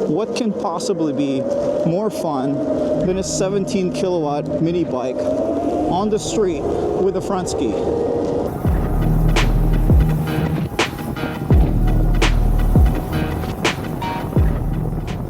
what can possibly be more fun than a 17 kilowatt mini bike on the street with a front ski?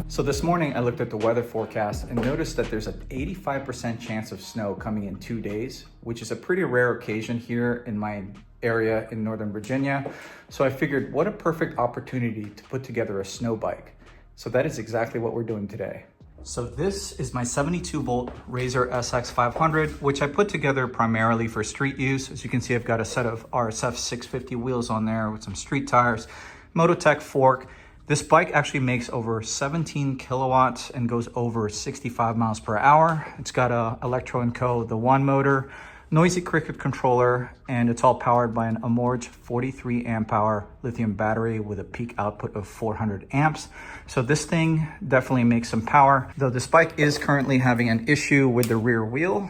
So this morning I looked at the weather forecast and noticed that there's an 85% chance of snow coming in 2 days, which is a pretty rare occasion here in my area in Northern Virginia. So I figured, what a perfect opportunity to put together a snow bike. So that is exactly what we're doing today. So this is my 72 volt Razor SX500, which I put together primarily for street use. As you can see, I've got a set of RSF 650 wheels on there with some street tires, Mototech fork. This bike actually makes over 17 kilowatts and goes over 65 miles per hour. It's got a Electro & Co. The One motor, Noisy Cricket controller, and it's all powered by an Amorge 43 amp hour lithium battery with a peak output of 400 amps. So this thing definitely makes some power, though this bike is currently having an issue with the rear wheel.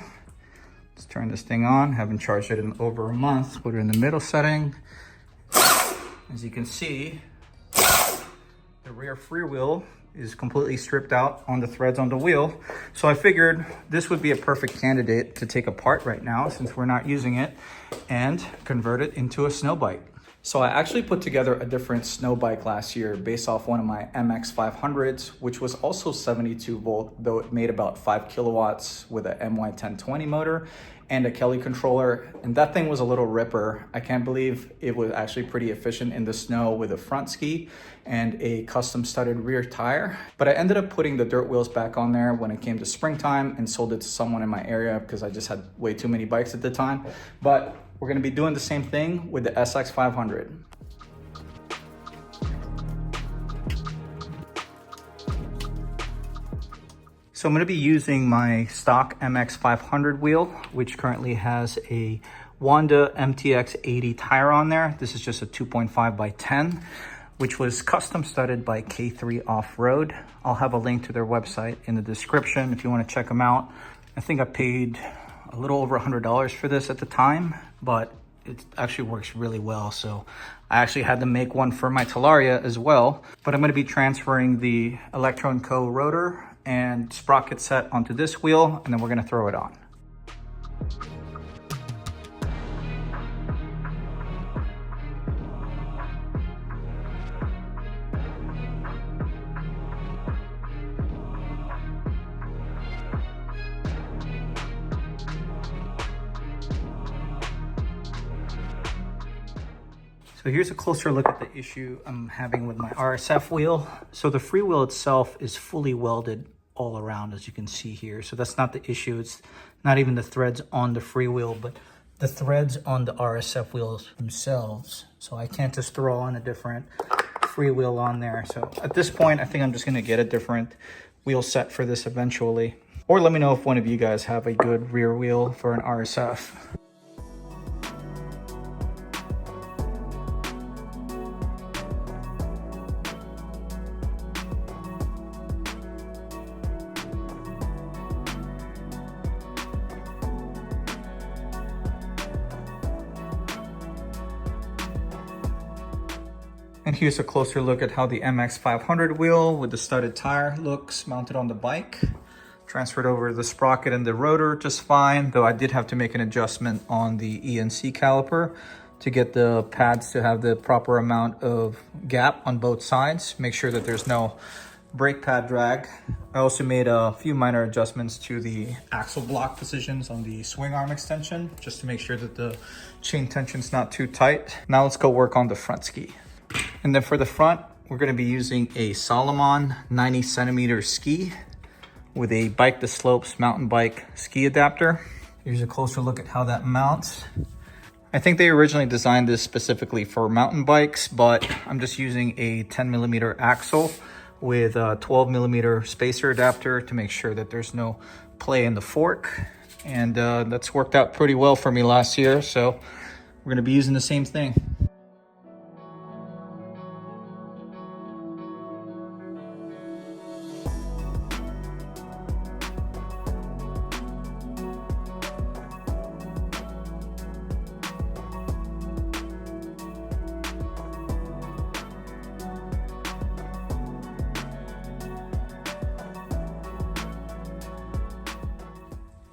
Let's turn this thing on. Haven't charged it in over a month. Put it in the middle setting. As you can see, the rear freewheel is completely stripped out on the threads on the wheel. So I figured this would be a perfect candidate to take apart right now since we're not using it and convert it into a snow bike. So I actually put together a different snow bike last year based off one of my MX500s, which was also 72 volt, though it made about 5 kilowatts with a MY1020 motor and a Kelly controller. And that thing was a little ripper. I can't believe it was actually pretty efficient in the snow with a front ski and a custom studded rear tire. But I ended up putting the dirt wheels back on there when it came to springtime and sold it to someone in my area because I just had way too many bikes at the time. But we're gonna be doing the same thing with the SX500. So I'm going to be using my stock MX500 wheel, which currently has a Wanda MTX 80 tire on there. This is just a 2.5 by 10, which was custom studded by K3 Off-Road. I'll have a link to their website in the description if you want to check them out. I think I paid a little over $100 for this at the time, but it actually works really well. So I actually had to make one for my Talaria as well, but I'm going to be transferring the Electro & Co. rotor and sprocket set onto this wheel, and then we're gonna throw it on. So here's a closer look at the issue I'm having with my RSF wheel. So the freewheel itself is fully welded all around, as you can see here. So that's not the issue. It's not even the threads on the freewheel, but the threads on the RSF wheels themselves. So I can't just throw on a different freewheel on there. So at this point, I think I'm just gonna get a different wheel set for this eventually. Or let me know if one of you guys have a good rear wheel for an RSF. And here's a closer look at how the MX500 wheel with the studded tire looks mounted on the bike. Transferred over the sprocket and the rotor just fine, though I did have to make an adjustment on the ENC caliper to get the pads to have the proper amount of gap on both sides. Make sure that there's no brake pad drag. I also made a few minor adjustments to the axle block positions on the swing arm extension, just to make sure that the chain tension's not too tight. Now let's go work on the front ski. And then for the front, we're going to be using a Salomon 90 centimeter ski with a Bike the Slopes mountain bike ski adapter. Here's a closer look at how that mounts. I think they originally designed this specifically for mountain bikes, but I'm just using a 10 millimeter axle with a 12 millimeter spacer adapter to make sure that there's no play in the fork. And that's worked out pretty well for me last year. So we're going to be using the same thing.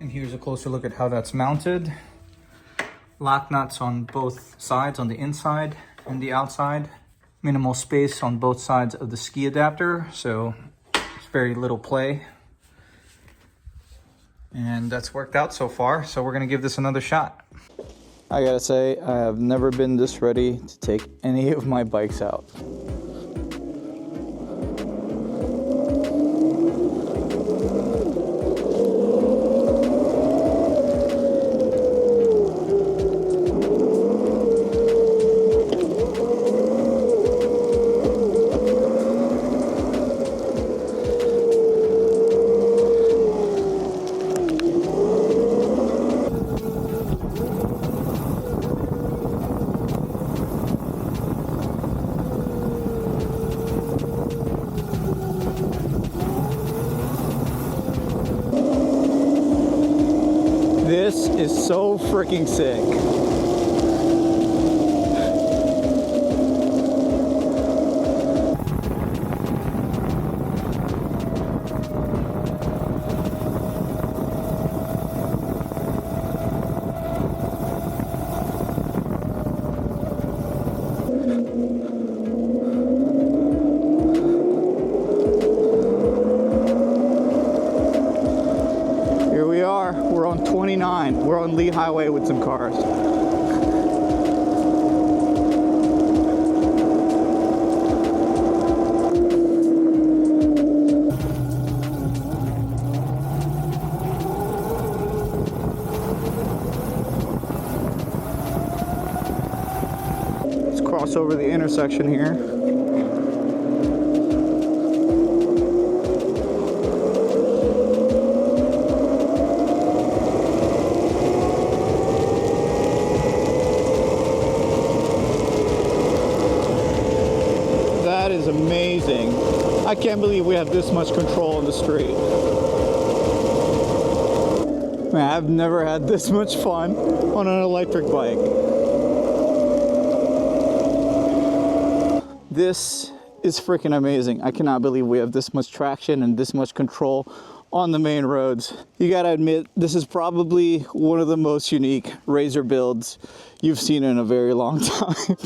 And here's a closer look at how that's mounted. Lock nuts on both sides, on the inside and the outside. Minimal space on both sides of the ski adapter, so it's very little play. And that's worked out so far, so we're gonna give this another shot. I gotta say, I have never been this ready to take any of my bikes out. This is so freaking sick. Here we are, we're on 29. We're on Lee Highway with some cars. Let's cross over the intersection here. That is amazing. I can't believe we have this much control on the street. Man, I've never had this much fun on an electric bike. This is freaking amazing. I cannot believe we have this much traction and this much control on the main roads. You gotta admit, this is probably one of the most unique Razor builds you've seen in a very long time.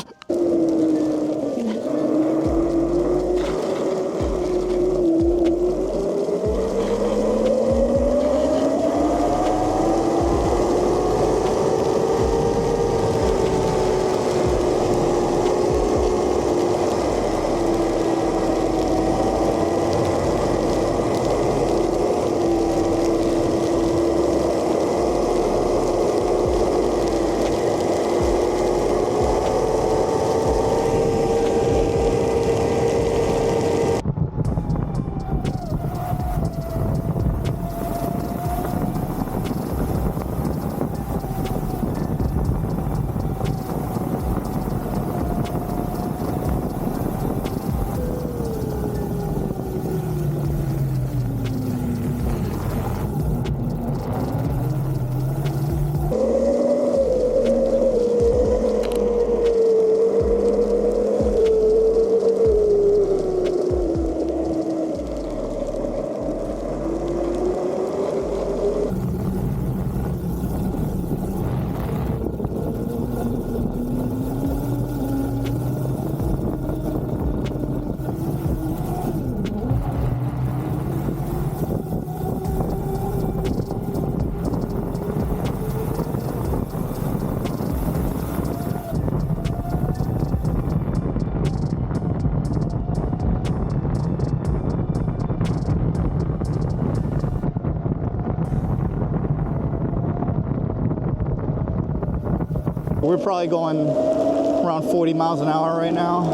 We're probably going around 40 miles an hour right now.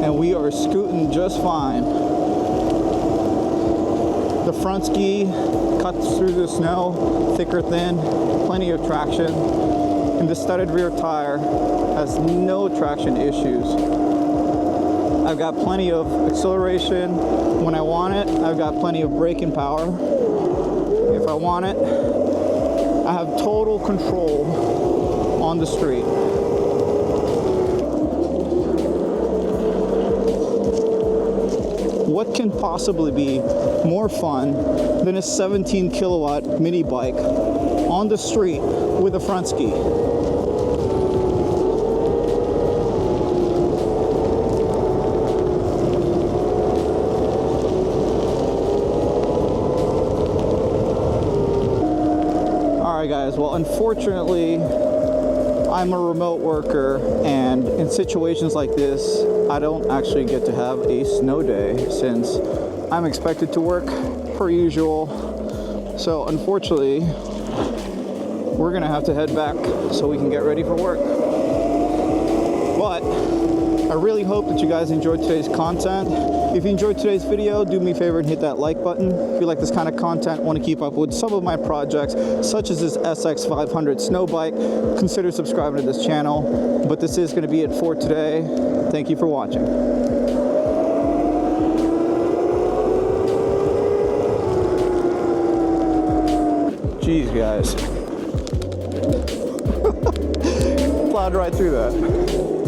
And we are scooting just fine. The front ski cuts through the snow, thick or thin, plenty of traction. And the studded rear tire has no traction issues. I've got plenty of acceleration when I want it. I've got plenty of braking power if I want it. I have total control on the street. what can possibly be more fun than a 17 kilowatt mini bike on the street with a front ski? Alright guys, well unfortunately I'm a remote worker, and in situations like this I don't actually get to have a snow day since I'm expected to work per usual. So unfortunately we're gonna have to head back so we can get ready for work. But I really hope that you guys enjoyed today's content. If you enjoyed today's video, do me a favor and hit that like button. If you like this kind of content, want to keep up with some of my projects, such as this SX500 snow bike, consider subscribing to this channel. But this is going to be it for today. Thank you for watching. Jeez, guys. Plowed right through that.